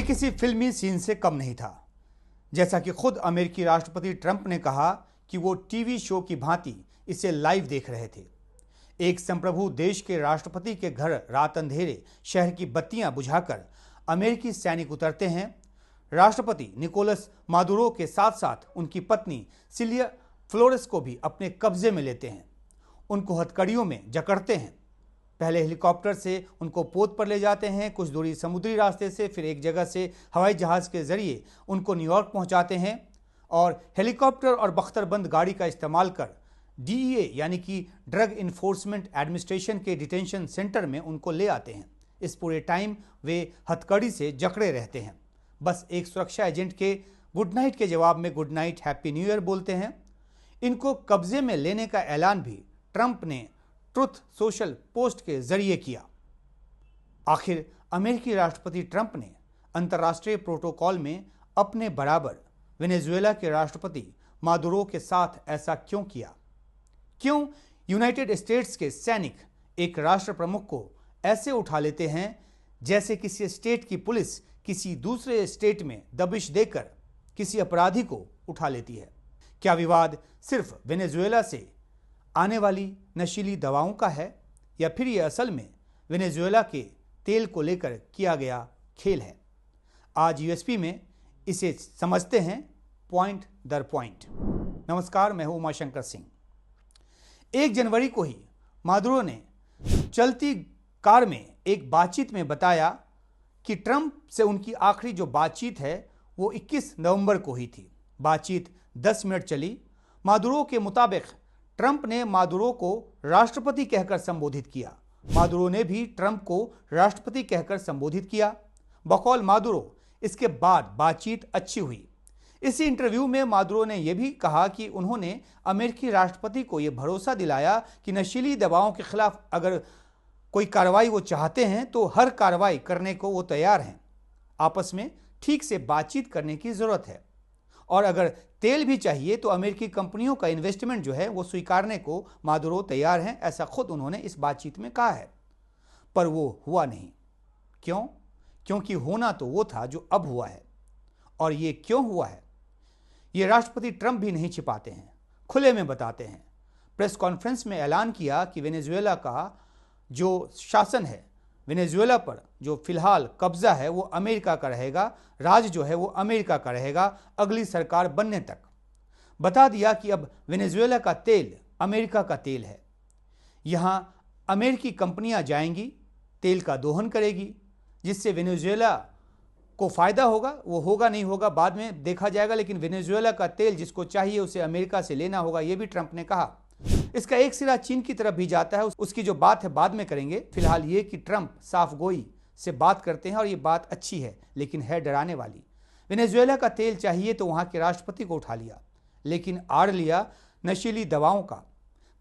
किसी फिल्मी सीन से कम नहीं था। जैसा कि खुद अमेरिकी राष्ट्रपति ट्रंप ने कहा कि वो टीवी शो की भांति इसे लाइव देख रहे थे। एक संप्रभु देश के राष्ट्रपति के घर रात अंधेरे शहर की बत्तियां बुझाकर अमेरिकी सैनिक उतरते हैं। राष्ट्रपति निकोलस मादुरो के साथ साथ उनकी पत्नी सिलिया फ्लोरेस को भी अपने कब्जे में लेते हैं। उनको हथकड़ियों में जकड़ते हैं। पहले हेलीकॉप्टर से उनको पोत पर ले जाते हैं, कुछ दूरी समुद्री रास्ते से, फिर एक जगह से हवाई जहाज़ के जरिए उनको न्यूयॉर्क पहुंचाते हैं और हेलीकॉप्टर और बख्तरबंद गाड़ी का इस्तेमाल कर DEA यानी कि ड्रग इन्फोर्समेंट एडमिनिस्ट्रेशन के डिटेंशन सेंटर में उनको ले आते हैं। इस पूरे टाइम वे हथकड़ी से जकड़े रहते हैं। बस एक सुरक्षा एजेंट के गुड नाइट के जवाब में good night happy new year बोलते हैं। इनको कब्जे में लेने का ऐलान भी ट्रंप ने ट्रुथ सोशल पोस्ट के जरिए किया। आखिर अमेरिकी राष्ट्रपति ट्रंप ने अंतर्राष्ट्रीय प्रोटोकॉल में अपने बराबर वेनेजुएला के राष्ट्रपति मादुरो के साथ ऐसा क्यों किया? क्यों यूनाइटेड स्टेट्स के सैनिक एक राष्ट्र प्रमुख को ऐसे उठा लेते हैं जैसे किसी स्टेट की पुलिस किसी दूसरे स्टेट में दबिश देकर किसी अपराधी को उठा लेती है? क्या विवाद सिर्फ वेनेजुएला से आने वाली नशीली दवाओं का है या फिर यह असल में वेनेजुएला के तेल को लेकर किया गया खेल है? आज यूएसपी में इसे समझते हैं पॉइंट दर पॉइंट। नमस्कार, मैं हूं उमाशंकर सिंह। 1 जनवरी को ही मादुरो ने चलती कार में एक बातचीत में बताया कि ट्रंप से उनकी आखिरी जो बातचीत है वो 21 नवंबर को ही थी। बातचीत 10 मिनट चली। मादुरो के मुताबिक ट्रंप ने मादुरो को राष्ट्रपति कहकर संबोधित किया। मादुरो ने भी ट्रंप को राष्ट्रपति कहकर संबोधित किया। बकौल मादुरो इसके बाद बातचीत अच्छी हुई। इसी इंटरव्यू में मादुरो ने यह भी कहा कि उन्होंने अमेरिकी राष्ट्रपति को यह भरोसा दिलाया कि नशीली दवाओं के खिलाफ अगर कोई कार्रवाई वो चाहते हैं तो हर कार्रवाई करने को वो तैयार हैं। आपस में ठीक से बातचीत करने की जरूरत है और अगर तेल भी चाहिए तो अमेरिकी कंपनियों का इन्वेस्टमेंट जो है वो स्वीकारने को मादुरो तैयार हैं, ऐसा खुद उन्होंने इस बातचीत में कहा है। पर वो हुआ नहीं। क्यों? क्योंकि होना तो वो था जो अब हुआ है। और ये क्यों हुआ है ये राष्ट्रपति ट्रंप भी नहीं छिपाते हैं, खुले में बताते हैं। प्रेस कॉन्फ्रेंस में ऐलान किया कि वेनेजुएला का जो शासन है, वेनेजुएला पर जो फिलहाल कब्जा है वो अमेरिका का रहेगा, राज जो है वो अमेरिका का रहेगा अगली सरकार बनने तक। बता दिया कि अब वेनेजुएला का तेल अमेरिका का तेल है। यहाँ अमेरिकी कंपनियां जाएंगी, तेल का दोहन करेगी, जिससे वेनेजुएला को फायदा होगा। वो होगा नहीं होगा बाद में देखा जाएगा, लेकिन वेनेजुएला का तेल जिसको चाहिए उसे अमेरिका से लेना होगा, ये भी ट्रंप ने कहा। इसका एक सिरा चीन की तरफ भी जाता है, उसकी जो बात है बाद में करेंगे। फिलहाल ये कि ट्रंप साफ गोई से बात करते हैं और ये बात अच्छी है, लेकिन है डराने वाली। वेनेजुएला का तेल चाहिए तो वहां के राष्ट्रपति को उठा लिया, लेकिन आड़ लिया नशीली दवाओं का।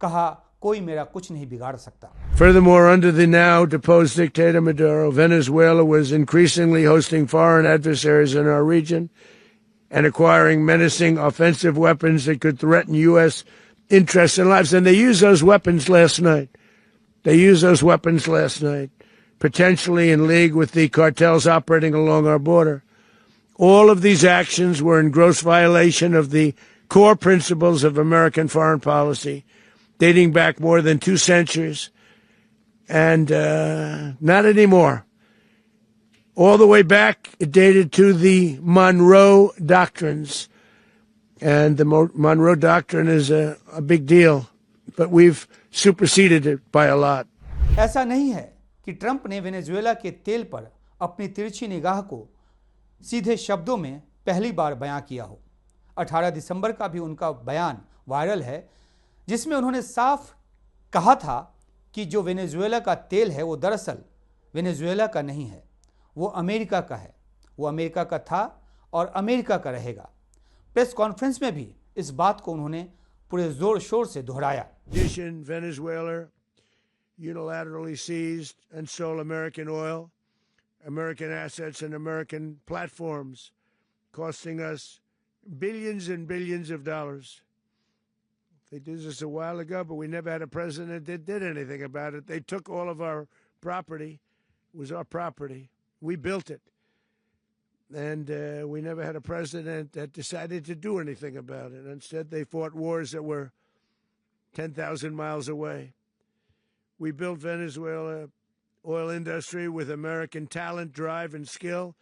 कहा कोई मेरा कुछ नहीं बिगाड़ सकता। Furthermore, under the now deposed dictator Maduro, Venezuela was increasingly hosting foreign adversaries in our region and acquiring menacing offensive weapons that could threaten U.S. interests and lives. And they used those weapons last night. Potentially in league with the cartels operating along our border. All of these actions were in gross violation of the core principles of American foreign policy, dating back more than 2 centuries. And not anymore. All the way back, it dated to the Monroe Doctrines. And the Monroe Doctrine is a big deal, but we've superseded it by a lot. ऐसा नहीं है कि Trump ने Venezuela के तेल पर अपनी तिरछी निगाह को सीधे शब्दों में पहली बार बयां किया हो। 18 दिसंबर का भी उनका बयान वायरल है, जिसमें उन्होंने साफ कहा था कि जो वेनेजुएला का तेल है वो दरअसल वेनेजुएला का नहीं है, वो अमेरिका का है। वो अमेरिका का था और अमेरिका का रहेगा। प्रेस कॉन्फ्रेंस में भी इस बात को उन्होंने पूरे जोर शोर से दोहराया। Venezuela unilaterally seized and sold American oil, American assets, and American platforms, costing us billions and billions of dollars. They did this a while ago, but we never had a president that did anything about it. They took all of our property. It was our property. We built it. And we never had a president that decided to do anything about it. Instead, they fought wars that were 10,000 miles away. We built Venezuela oil industry with American talent, drive, and skill.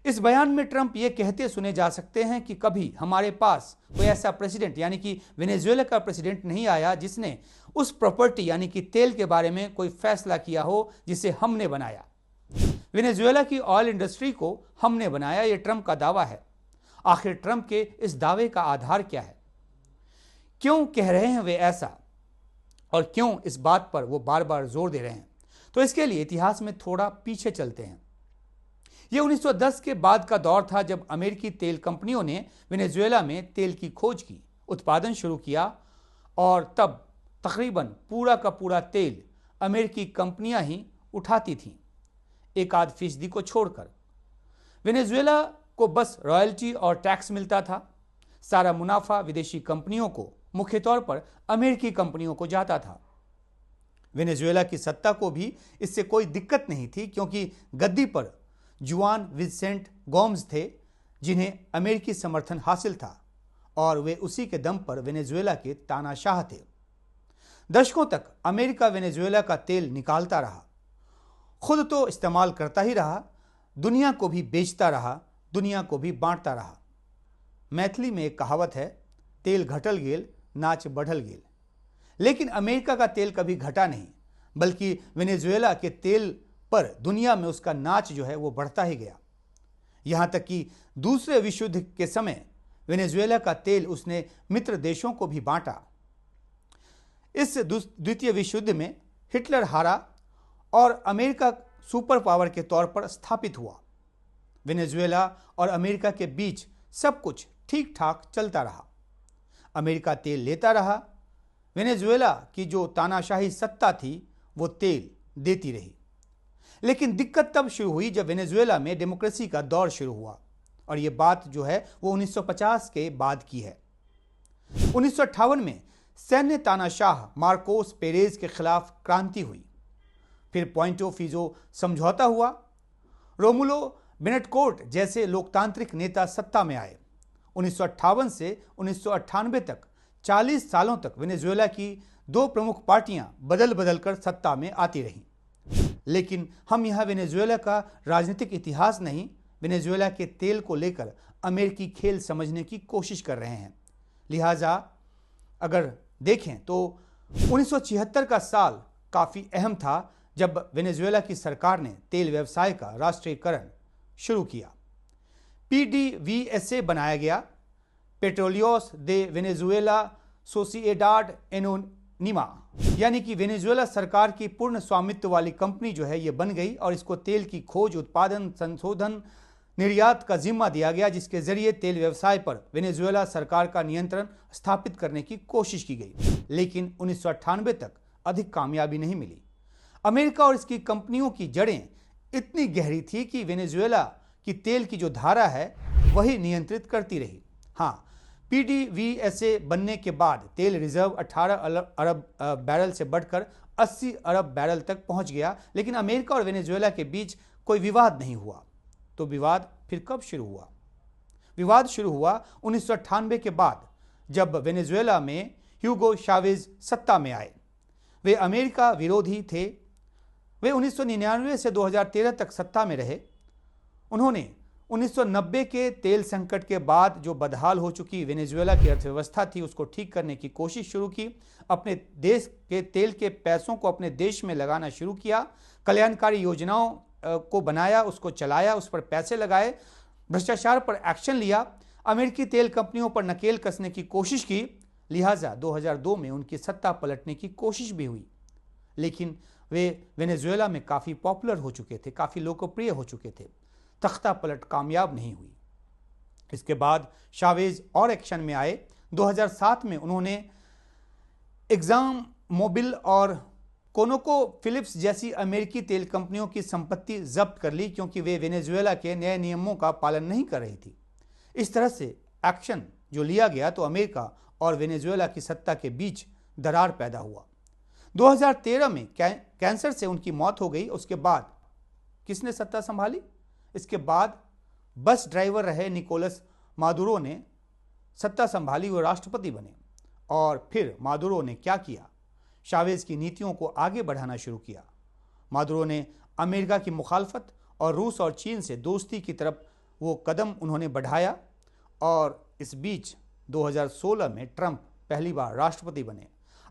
इस बयान में Trump ये कहते सुने जा सकते हैं कि कभी हमारे पास कोई ऐसा प्रेसिडेंट यानी कि वेनेजुएला का प्रेसिडेंट नहीं आया जिसने उस प्रॉपर्टी यानी कि तेल के बारे में कोई फैसला किया हो जिसे हमने बनाया। वेनेजुएला की ऑयल इंडस्ट्री को हमने बनाया, यह ट्रंप का दावा है। आखिर ट्रंप के इस दावे का आधार क्या है? क्यों कह रहे हैं वे ऐसा और क्यों इस बात पर वो बार बार जोर दे रहे हैं? तो इसके लिए इतिहास में थोड़ा पीछे चलते हैं। यह 1910 के बाद का दौर था जब अमेरिकी तेल कंपनियों ने वेनेजुएला में तेल की खोज की, उत्पादन शुरू किया और तब तकरीबन पूरा का पूरा तेल अमेरिकी कंपनियां ही उठाती थीं, 1-8% को छोड़कर। वेनेजुएला को बस रॉयल्टी और टैक्स मिलता था। सारा मुनाफा विदेशी कंपनियों को, मुख्य तौर पर अमेरिकी कंपनियों को जाता था। वेनेजुएला की सत्ता को भी इससे कोई दिक्कत नहीं थी क्योंकि गद्दी पर जुआन विंसेंट गोम्स थे जिन्हें अमेरिकी समर्थन हासिल था और वे उसी के दम पर वेनेजुएला के तानाशाह थे। दशकों तक अमेरिका वेनेजुएला का तेल निकालता रहा, खुद तो इस्तेमाल करता ही रहा, दुनिया को भी बेचता रहा, दुनिया को भी बांटता रहा। मैथिली में एक कहावत है, तेल घटल गेल नाच बढ़ल गेल। लेकिन अमेरिका का तेल कभी घटा नहीं, बल्कि वेनेजुएला के तेल पर दुनिया में उसका नाच जो है वो बढ़ता ही गया। यहां तक कि दूसरे विश्व युद्ध के समय वेनेजुएला का तेल उसने मित्र देशों को भी बांटा। इस द्वितीय विश्व युद्ध में हिटलर हारा और अमेरिका सुपर पावर के तौर पर स्थापित हुआ। वेनेजुएला और अमेरिका के बीच सब कुछ ठीक ठाक चलता रहा। अमेरिका तेल लेता रहा, वेनेजुएला की जो तानाशाही सत्ता थी वो तेल देती रही। लेकिन दिक्कत तब शुरू हुई जब वेनेजुएला में डेमोक्रेसी का दौर शुरू हुआ और ये बात जो है वो 1950 के बाद की है। 1958 में सैन्य तानाशाह मार्कोस पेरेज के खिलाफ क्रांति हुई। फिर पॉइंट ऑफ वीजो समझौता हुआ। रोमुलो बेनेटकोर्ट जैसे लोकतांत्रिक नेता सत्ता में आए। 1958 से 1998 तक 40 सालों तक वेनेजुएला की दो प्रमुख पार्टियां बदल बदल कर सत्ता में आती रहीं। लेकिन हम यहां वेनेजुएला का राजनीतिक इतिहास नहीं, वेनेजुएला के तेल को लेकर अमेरिकी खेल समझने की कोशिश कर रहे हैं। लिहाजा अगर देखें तो 1976 का साल काफ़ी अहम था जब वेनेजुएला की सरकार ने तेल व्यवसाय का राष्ट्रीयकरण शुरू किया। PDVSA बनाया गया, पेट्रोलियोस दे वेनेजुएला सोसिएडाड एनोनिमा, यानी कि वेनेजुएला सरकार की पूर्ण स्वामित्व वाली कंपनी जो है ये बन गई और इसको तेल की खोज, उत्पादन, संशोधन, निर्यात का जिम्मा दिया गया, जिसके जरिए तेल व्यवसाय पर वेनेजुएला सरकार का नियंत्रण स्थापित करने की कोशिश की गई। लेकिन 1998 तक अधिक कामयाबी नहीं मिली। अमेरिका और इसकी कंपनियों की जड़ें इतनी गहरी थी कि वेनेजुएला की तेल की जो धारा है वही नियंत्रित करती रही। हाँ, PDVSA बनने के बाद तेल रिजर्व 18 अरब बैरल से बढ़कर 80 अरब बैरल तक पहुंच गया। लेकिन अमेरिका और वेनेजुएला के बीच कोई विवाद नहीं हुआ। तो विवाद फिर कब शुरू हुआ? विवाद शुरू हुआ 1998 के बाद जब वेनेजुएला में ह्यूगो चावेज सत्ता में आए। वे अमेरिका विरोधी थे। वे 1999 से 2013 तक सत्ता में रहे। उन्होंने 1990 के तेल संकट के बाद जो बदहाल हो चुकी वेनेजुएला की अर्थव्यवस्था थी उसको ठीक करने की कोशिश शुरू की। अपने देश के तेल के पैसों को अपने देश में लगाना शुरू किया। कल्याणकारी योजनाओं को बनाया, उसको चलाया, उस पर पैसे लगाए, भ्रष्टाचार पर एक्शन लिया, अमेरिकी तेल कंपनियों पर नकेल कसने की कोशिश की। लिहाजा 2002 में उनकी सत्ता पलटने की कोशिश भी हुई। लेकिन वे वेनेजुएला में काफ़ी पॉपुलर हो चुके थे, काफ़ी लोकप्रिय हो चुके थे। तख्ता पलट कामयाब नहीं हुई। इसके बाद चावेज और एक्शन में आए। 2007 में उन्होंने एग्जाम मोबिल और कोनोको फिलिप्स जैसी अमेरिकी तेल कंपनियों की संपत्ति जब्त कर ली क्योंकि वे वेनेजुएला के नए नियमों का पालन नहीं कर रही थी। इस तरह से एक्शन जो लिया गया तो अमेरिका और वेनेजुएला की सत्ता के बीच दरार पैदा हुआ। 2013 में कैंसर से उनकी मौत हो गई। उसके बाद किसने सत्ता संभाली? इसके बाद बस ड्राइवर रहे निकोलस मादुरो ने सत्ता संभाली, वो राष्ट्रपति बने। और फिर मादुरो ने क्या किया? चावेज की नीतियों को आगे बढ़ाना शुरू किया। मादुरो ने अमेरिका की मुखालफत और रूस और चीन से दोस्ती की तरफ वो कदम उन्होंने बढ़ाया। और इस बीच 2016 में ट्रंप पहली बार राष्ट्रपति बने।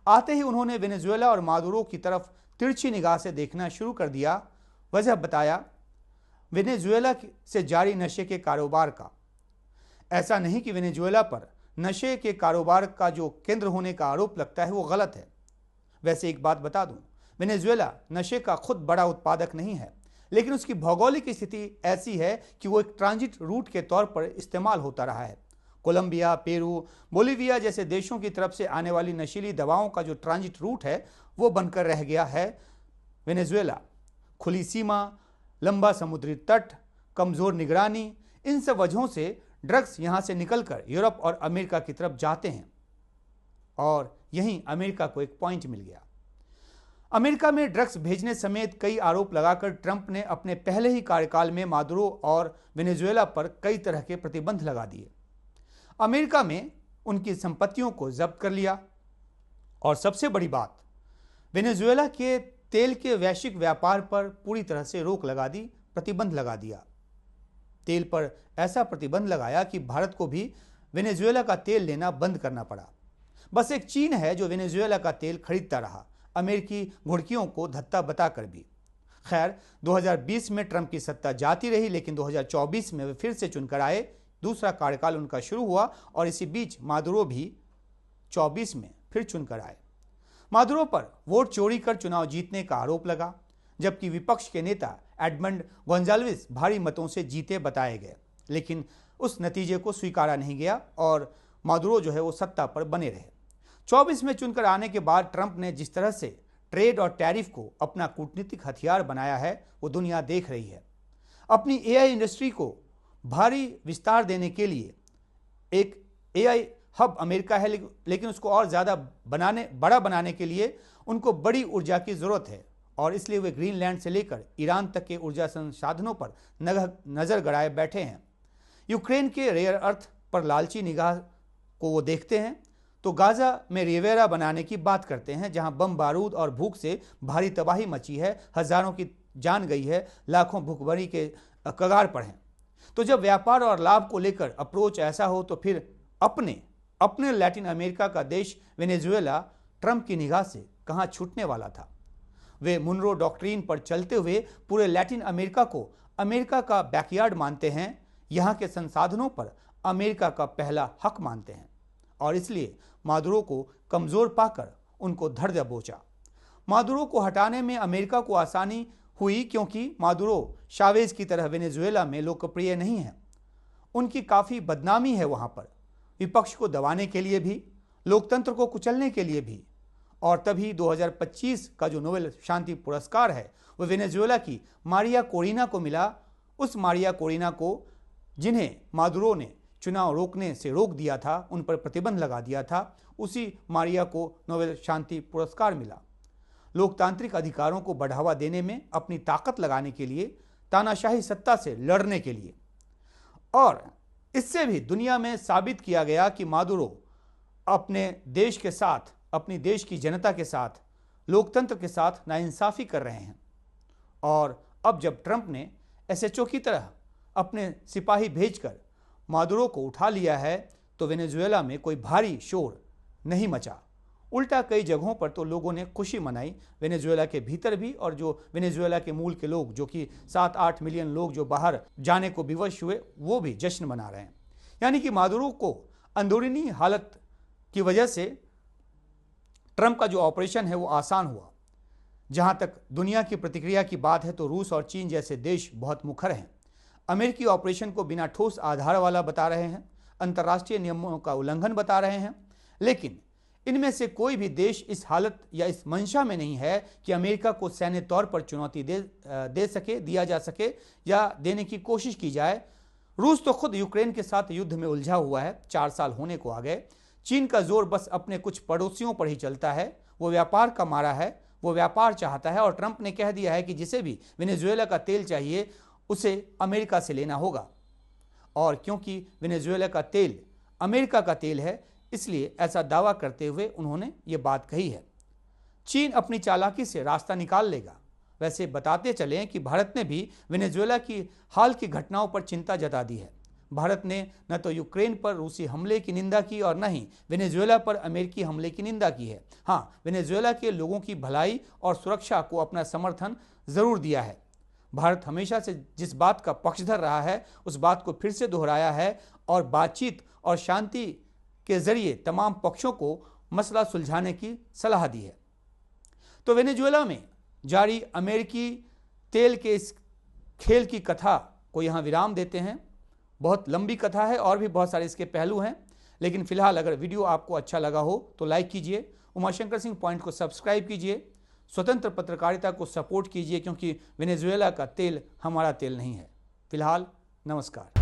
आते ही उन्होंने वेनेजुएला और मादुरो की तरफ तिरछी निगाह से देखना शुरू कर दिया। वजह बताया वेनेजुएला से जारी नशे के कारोबार का। ऐसा नहीं कि वेनेजुएला पर नशे के कारोबार का जो केंद्र होने का आरोप लगता है वो गलत है। वैसे एक बात बता दूं, वेनेजुएला नशे का खुद बड़ा उत्पादक नहीं है, लेकिन उसकी भौगोलिक स्थिति ऐसी है कि वो एक ट्रांजिट रूट के तौर पर इस्तेमाल होता रहा है। कोलंबिया, पेरू, बोलीविया जैसे देशों की तरफ से आने वाली नशीली दवाओं का जो ट्रांजिट रूट है वो बनकर रह गया है वेनेजुएला। खुली सीमा, लंबा समुद्री तट, कमजोर निगरानी, इन सब वजहों से ड्रग्स यहां से निकलकर यूरोप और अमेरिका की तरफ जाते हैं। और यहीं अमेरिका को एक पॉइंट मिल गया। अमेरिका में ड्रग्स भेजने समेत कई आरोप लगाकर ट्रंप ने अपने पहले ही कार्यकाल में मादुरो और वेनेजुएला पर कई तरह के प्रतिबंध लगा दिए। अमेरिका में उनकी संपत्तियों को जब्त कर लिया और सबसे बड़ी बात, वेनेजुएला के तेल के वैश्विक व्यापार पर पूरी तरह से रोक लगा दी, प्रतिबंध लगा दिया। तेल पर ऐसा प्रतिबंध लगाया कि भारत को भी वेनेजुएला का तेल लेना बंद करना पड़ा। बस एक चीन है जो वेनेजुएला का तेल खरीदता रहा, अमेरिकी घुड़कियों को धत्ता बताकर भी। खैर, 2020 में ट्रंप की सत्ता जाती रही, लेकिन 2024 में वे फिर से चुनकर आए। दूसरा कार्यकाल उनका शुरू हुआ और इसी बीच मादुरो भी 24 में फिर चुनकर आए। मादुरो पर वोट चोरी कर चुनाव जीतने का आरोप लगा, जबकि विपक्ष के नेता एडमंड गोंजाल्विस भारी मतों से जीते बताए गए, लेकिन उस नतीजे को स्वीकारा नहीं गया और मादुरो जो है वो सत्ता पर बने रहे। 24 में चुनकर आने के बाद ट्रंप ने जिस तरह से ट्रेड और टैरिफ को अपना कूटनीतिक हथियार बनाया है वो दुनिया देख रही है। अपनी एआई इंडस्ट्री को भारी विस्तार देने के लिए एक एआई हब अमेरिका है, लेकिन उसको और ज़्यादा बड़ा बनाने के लिए उनको बड़ी ऊर्जा की ज़रूरत है और इसलिए वे ग्रीनलैंड से लेकर ईरान तक के ऊर्जा संसाधनों पर नज़र गड़ाए बैठे हैं। यूक्रेन के रेयर अर्थ पर लालची निगाह को वो देखते हैं तो गाजा में रिवेरा बनाने की बात करते हैं, जहां बम बारूद और भूख से भारी तबाही मची है, हजारों की जान गई है, लाखों भूखमरी के कगार पर हैं। तो जब व्यापार और लाभ को लेकर अप्रोच ऐसा हो तो फिर अपने लैटिन अमेरिका का देश वेनेजुएला ट्रंप की निगाह से कहां छूटने वाला था। वे मुनरो डॉक्ट्रिन पर चलते हुए पूरे लैटिन अमेरिका को अमेरिका का बैकयार्ड मानते हैं, यहाँ के संसाधनों पर अमेरिका का पहला हक मानते हैं और इसलिए मादुरो को कमज़ोर पाकर उनको धड़ दबोचा। मादुरो को हटाने में अमेरिका को आसानी हुई क्योंकि मादुरो चावेज की तरह वेनेजुएला में लोकप्रिय नहीं है। उनकी काफ़ी बदनामी है वहाँ पर, विपक्ष को दबाने के लिए भी, लोकतंत्र को कुचलने के लिए भी। और तभी 2025 का जो नोबेल शांति पुरस्कार है वो वेनेजुएला की मारिया कोरिना को मिला। उस मारिया कोरिना को जिन्हें मादुरो ने चुनाव रोकने से रोक दिया था, उन पर प्रतिबंध लगा दिया था, उसी मारिया को नोबेल शांति पुरस्कार मिला। लोकतांत्रिक अधिकारों को बढ़ावा देने में, अपनी ताकत लगाने के लिए, तानाशाही सत्ता से लड़ने के लिए। और इससे भी दुनिया में साबित किया गया कि मादुरो अपने देश के साथ, अपनी देश की जनता के साथ, लोकतंत्र के साथ नाइंसाफ़ी कर रहे हैं। और अब जब ट्रंप ने एसएचओ की तरह अपने सिपाही भेजकर मादुरो को उठा लिया है तो वेनेजुएला में कोई भारी शोर नहीं मचा। उल्टा कई जगहों पर तो लोगों ने खुशी मनाई, वेनेजुएला के भीतर भी, और जो वेनेजुएला के मूल के लोग, जो कि 7-8 मिलियन लोग जो बाहर जाने को विवश हुए, वो भी जश्न मना रहे हैं। यानी कि मादुरो को अंदरूनी हालत की वजह से ट्रंप का जो ऑपरेशन है वो आसान हुआ। जहां तक दुनिया की प्रतिक्रिया की बात है तो रूस और चीन जैसे देश बहुत मुखर हैं। अमेरिकी ऑपरेशन को बिना ठोस आधार वाला बता रहे हैं, अंतर्राष्ट्रीय नियमों का उल्लंघन बता रहे हैं, लेकिन इनमें से कोई भी देश इस हालत या इस मंशा में नहीं है कि अमेरिका को सैन्य तौर पर चुनौती दिया जा सके या देने की कोशिश की जाए। रूस तो खुद यूक्रेन के साथ युद्ध में उलझा हुआ है, 4 साल होने को आ गए। चीन का जोर बस अपने कुछ पड़ोसियों पर ही चलता है, वो व्यापार का मारा है, वो व्यापार चाहता है। और ट्रंप ने कह दिया है कि जिसे भी वेनेजुएला का तेल चाहिए उसे अमेरिका से लेना होगा। और क्योंकि वेनेजुएला का तेल अमेरिका का तेल है, इसलिए ऐसा दावा करते हुए उन्होंने ये बात कही है। चीन अपनी चालाकी से रास्ता निकाल लेगा। वैसे बताते चलें कि भारत ने भी वेनेजुएला की हाल की घटनाओं पर चिंता जता दी है। भारत ने न तो यूक्रेन पर रूसी हमले की निंदा की और न ही वेनेजुएला पर अमेरिकी हमले की निंदा की है। हाँ, वेनेजुएला के लोगों की भलाई और सुरक्षा को अपना समर्थन जरूर दिया है। भारत हमेशा से जिस बात का पक्षधर रहा है, उस बात को फिर से दोहराया है और बातचीत और शांति के जरिए तमाम पक्षों को मसला सुलझाने की सलाह दी है। तो वेनेजुएला में जारी अमेरिकी तेल के इस खेल की कथा को यहाँ विराम देते हैं। बहुत लंबी कथा है और भी बहुत सारे इसके पहलू हैं, लेकिन फिलहाल अगर वीडियो आपको अच्छा लगा हो तो लाइक कीजिए, उमाशंकर सिंह पॉइंट को सब्सक्राइब कीजिए, स्वतंत्र पत्रकारिता को सपोर्ट कीजिए, क्योंकि वेनेजुएला का तेल हमारा तेल नहीं है। फिलहाल नमस्कार।